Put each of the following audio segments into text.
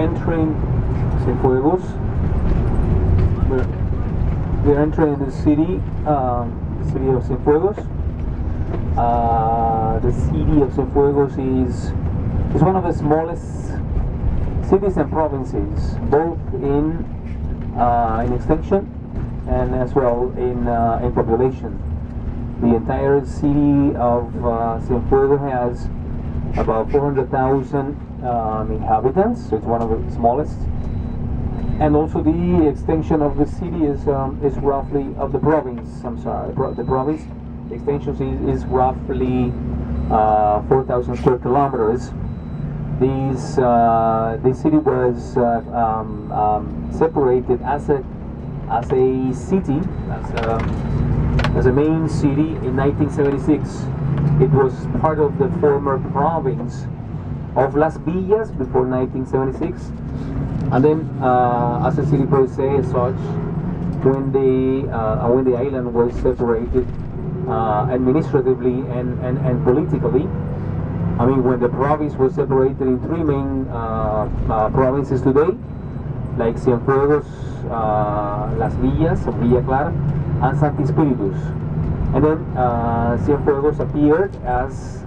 entering Cienfuegos. We're entering the city of Cienfuegos. The city of Cienfuegos is one of the smallest cities and provinces, both in extension and as well in population. The entire city of Cienfuegos has about 400,000 inhabitants, so it's one of the smallest. And also the extension of the city is roughly, of the province, I'm sorry, the province, the extension is roughly 4,000 square kilometers. This city was separated as a city, as a main city in 1976. It was part of the former province of Las Villas before 1976, and then as a city per se, as such, when the island was separated administratively and politically. I mean, when the province was separated in three main provinces today, like Cienfuegos, Las Villas, Villa Clara, and Santi Spiritus. And then Cienfuegos appeared as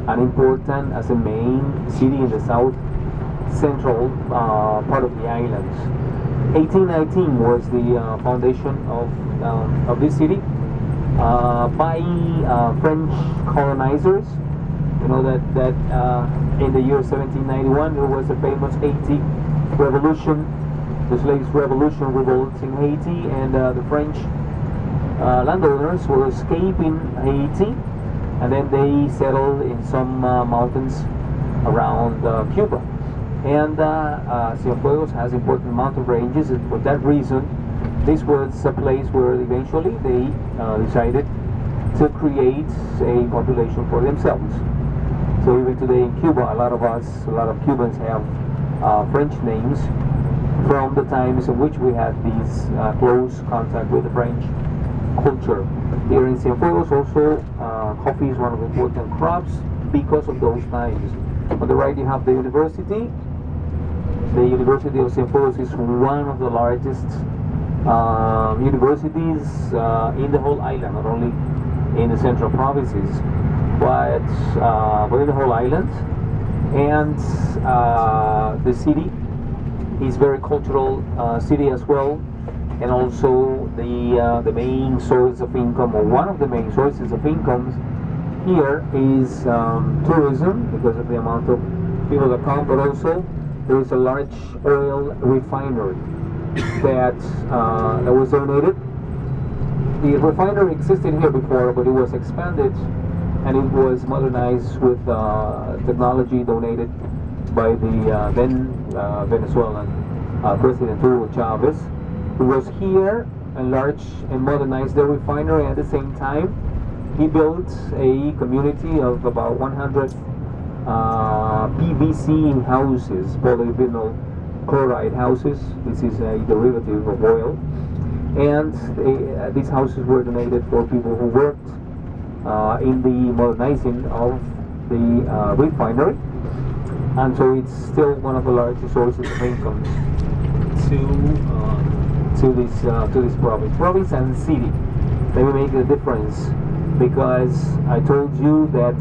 a main city in the south central part of the island. 1819 was the foundation of this city by French colonizers. You know that in the year 1791 there was a famous Haiti revolution, the slaves revolution revolt in Haiti, and the French landowners were escaping Haiti, and then they settled in some mountains around Cuba. And Cienfuegos has important mountain ranges, and for that reason this was a place where eventually they decided to create a population for themselves. So even today in Cuba, a lot of Cubans have French names from the times in which we had these close contact with the French culture. Here in Cienfuegos also, coffee is one of the important crops because of those times. On the right you have the university. The University of Cienfuegos is one of the largest universities in the whole island, not only in the central provinces, but in the whole island. And the city is very cultural city as well, and also the main source of income, or one of the main sources of incomes here, is tourism, because of the amount of people that come, but also there is a large oil refinery that was donated. The refinery existed here before, but it was expanded and it was modernized with technology donated by the then Venezuelan President Hugo Chavez, who was here, enlarged and modernized the refinery. At the same time, he built a community of about 100 PVC houses, polyvinyl chloride houses. This is a derivative of oil, and these houses were donated for people who worked in the modernizing of the refinery, and so it's still one of the largest sources of income to this province and city. Let me make a difference, because I told you that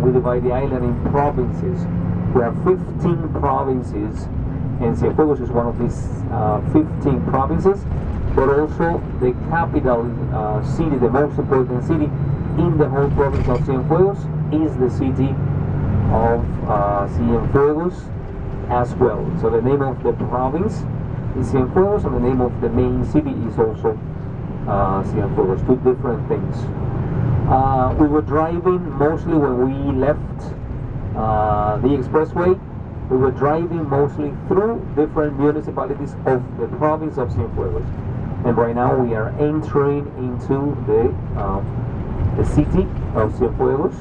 we divide the island in provinces. We have 15 provinces, and Cienfuegos is one of these 15 provinces, but also the capital city, the most important city in the whole province of Cienfuegos, is the city of Cienfuegos as well. So the name of the province is Cienfuegos, and the name of the main city is also Cienfuegos. Two different things. We were driving mostly when we left the expressway. We were driving mostly through different municipalities of the province of Cienfuegos, and right now we are entering into the city of Cienfuegos,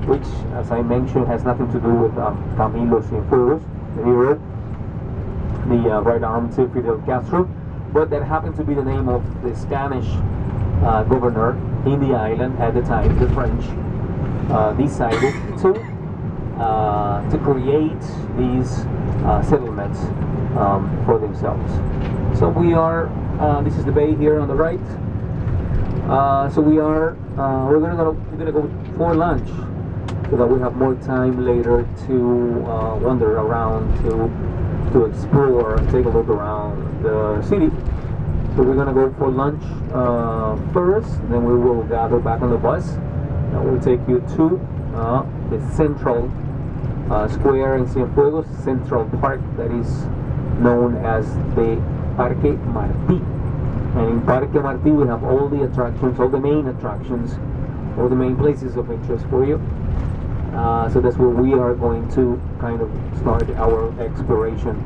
which, as I mentioned, has nothing to do with Camilo Cienfuegos, the hero, the right arm to Fidel Castro, but that happened to be the name of the Spanish governor in the island at the time. The French decided to create these settlements for themselves. So we are. This is the bay here on the right. So we're gonna go for lunch so that we have more time later to wander around, to explore, and take a look around the city. So we're gonna go for lunch first, then we will gather back on the bus. That will take you to the central square in Cienfuegos, Central Park, that is known as the Parque Martí. And in Parque Martí we have all the attractions, all the main attractions, all the main places of interest for you. So that's where we are going to kind of start our exploration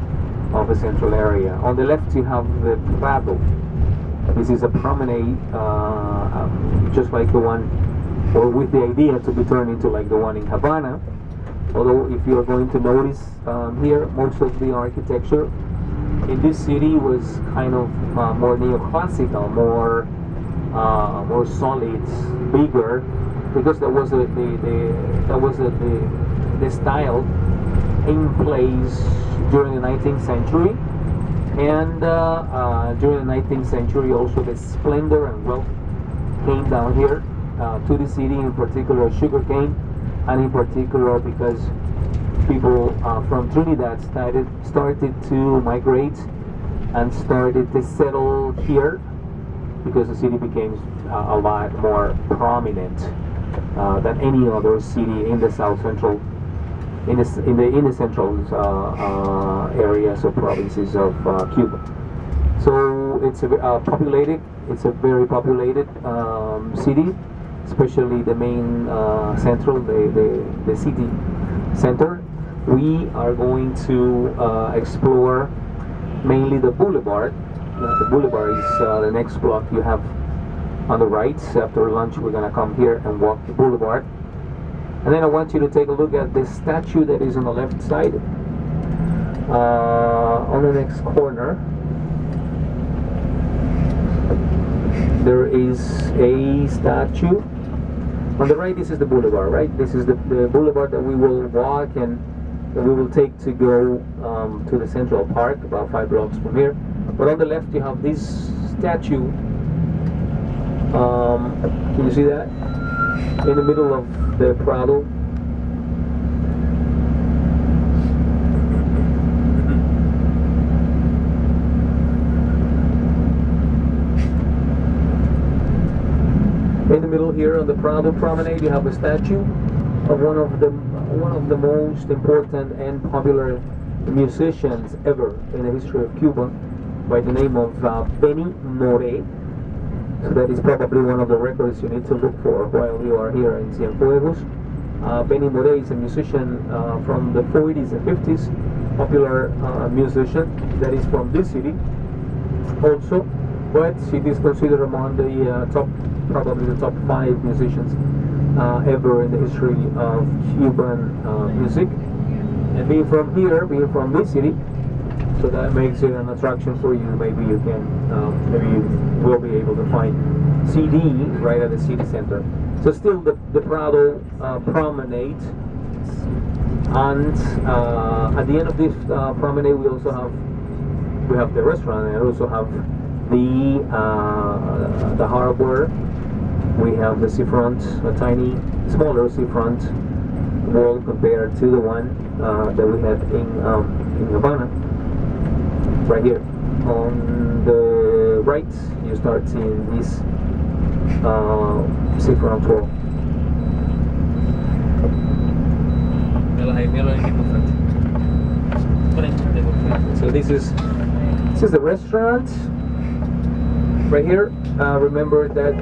of the central area. On the left you have the Prado. This is a promenade, just like the one, or with the idea to be turned into like the one in Havana. Although if you are going to notice here, most of the architecture in this city was kind of more neoclassical, more solid, bigger, because that was the style in place during the 19th century, and during the 19th century also the splendor and wealth came down here to the city, in particular sugarcane, and in particular because people from Trinidad started to migrate and started to settle here, because the city became a lot more prominent than any other city in the south central, in the central areas or provinces of Cuba. So it's a very populated city, especially the main central, the city center. We are going to explore mainly the boulevard. The boulevard is the next block you have on the right. After lunch we're going to come here and walk the boulevard. And then I want you to take a look at the statue that is on the left side. On the next corner there is a statue. On the right, this is the boulevard, right? This is the boulevard that we will walk and that we will take to go to the Central Park, about 5 blocks from here. But on the left you have this statue. Can you see that? In the middle of the Prado. In the middle here on the Prado Promenade you have a statue of one of the most important and popular musicians ever in the history of Cuba, by the name of Benny Moré. So that is probably one of the records you need to look for while you are here in Cienfuegos. Benny Moré is a musician from the 40s and 50s, popular musician that is from this city also, but he is considered among the probably the top 5 musicians ever in the history of Cuban music. And being from here, being from this city, so that makes it an attraction for you. Maybe you will be able to find CD right at the city center. So still the Prado Promenade, and at the end of this promenade we also have the restaurant, and also have the harbor. We have the seafront, a tiny, smaller seafront wall compared to the one that we had in Havana. Right here on the right, you start seeing this seafront wall. So this is the restaurant right here. Remember that